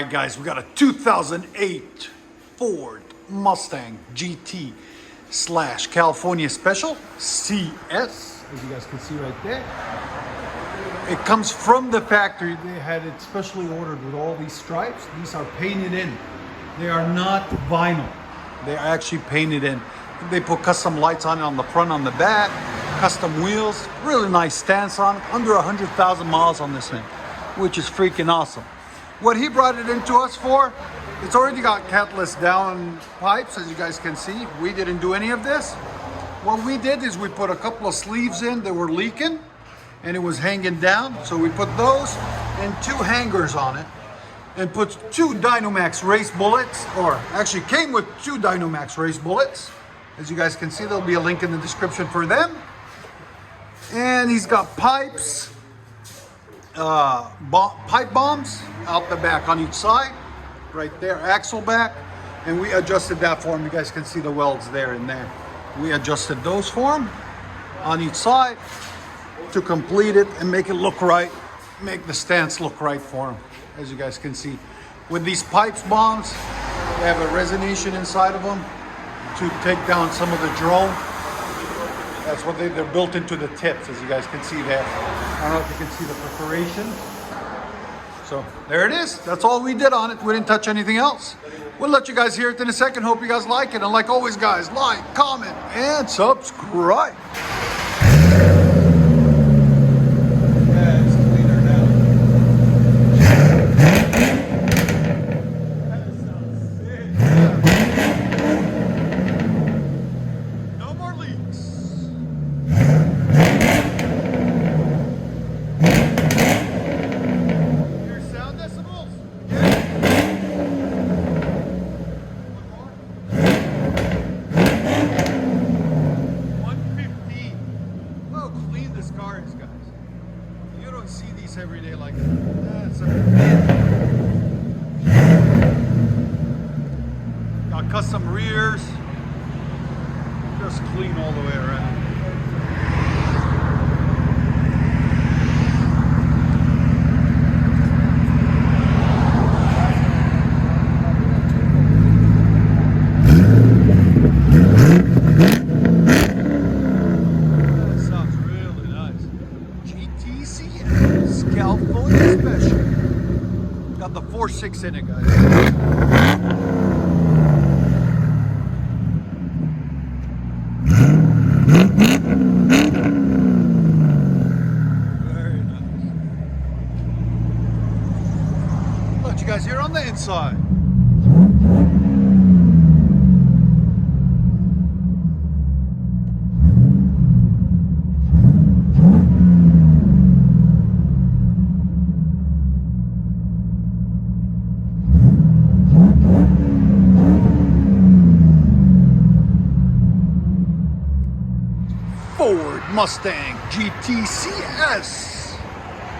Alright guys, we got a 2008 Ford Mustang GT / California Special CS, as you guys can see right there. It comes from the factory. They had it specially ordered with all these stripes. These are painted in. They are not vinyl. They are actually painted in. They put custom lights on it on the front, on the back, custom wheels, really nice stance on it. Under 100,000 miles on this thing, which is freaking awesome. What he brought it into us for, it's already got catalyst down pipes, as you guys can see. We didn't do any of this. What we did is we put a couple of sleeves in that were leaking and it was hanging down. So we put those and 2 hangers on it and put 2 Dynamax race bullets, or actually came with 2 Dynamax race bullets. As you guys can see, there'll be a link in the description for them. And he's got pipes, pipe bombs out the back on each side, right there, axle back, and we adjusted that for him. You guys can see the welds there and there. We adjusted those for him on each side to complete it and make it look right, make the stance look right for him. As you guys can see, with these pipes bombs, they have a resonation inside of them to take down some of the drone. That's what they're built into the tips, as you guys can see there. I don't know if you can see the perforation. So there it is. That's all we did on it. We didn't touch anything else. We'll let you guys hear it in a second. Hope you guys like it. And like always, guys, like, comment, and subscribe. Yeah, it's cleaner now. That sounds sick. No more leaks. Every day like that's got custom rears, just clean all the way around. That sounds really nice. GTCS California Special. Got the 4.6 in it, guys. Very nice. Let you guys hear on the inside. Ford Mustang GT CS.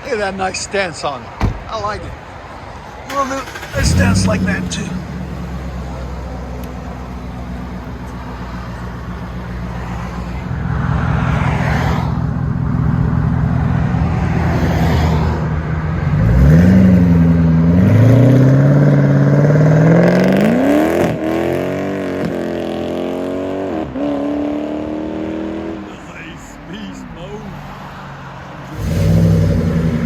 Look at that nice stance on it. I like it. A little bit of stance like that too.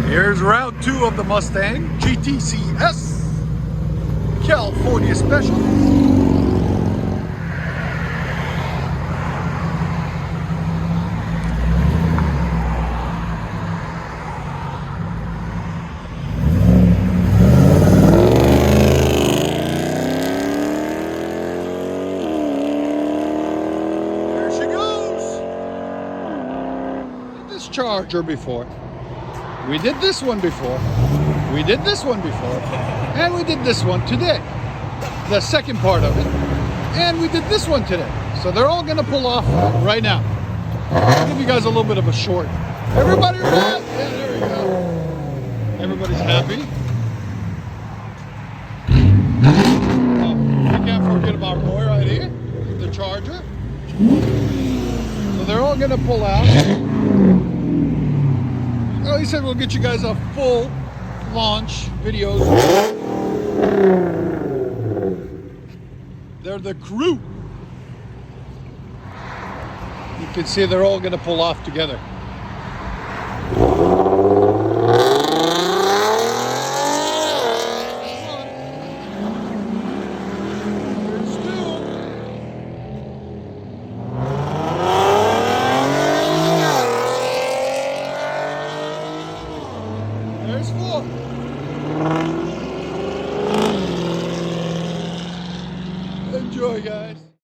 Here's round 2 of the Mustang GTCS California Special. There she goes. Did this Charger before. We did this one before. We did this one before. And we did this one today. The second part of it. And we did this one today. So they're all going to pull off right now. I'll give you guys a little bit of a short. Everybody right? Yeah, there we go. Everybody's happy. Oh, we can't forget about Roy right here. The Charger. So they're all going to pull out. Well, he said we'll get you guys a full launch videos They're the crew. You can see they're all going to pull off together. There's 4. Enjoy, guys.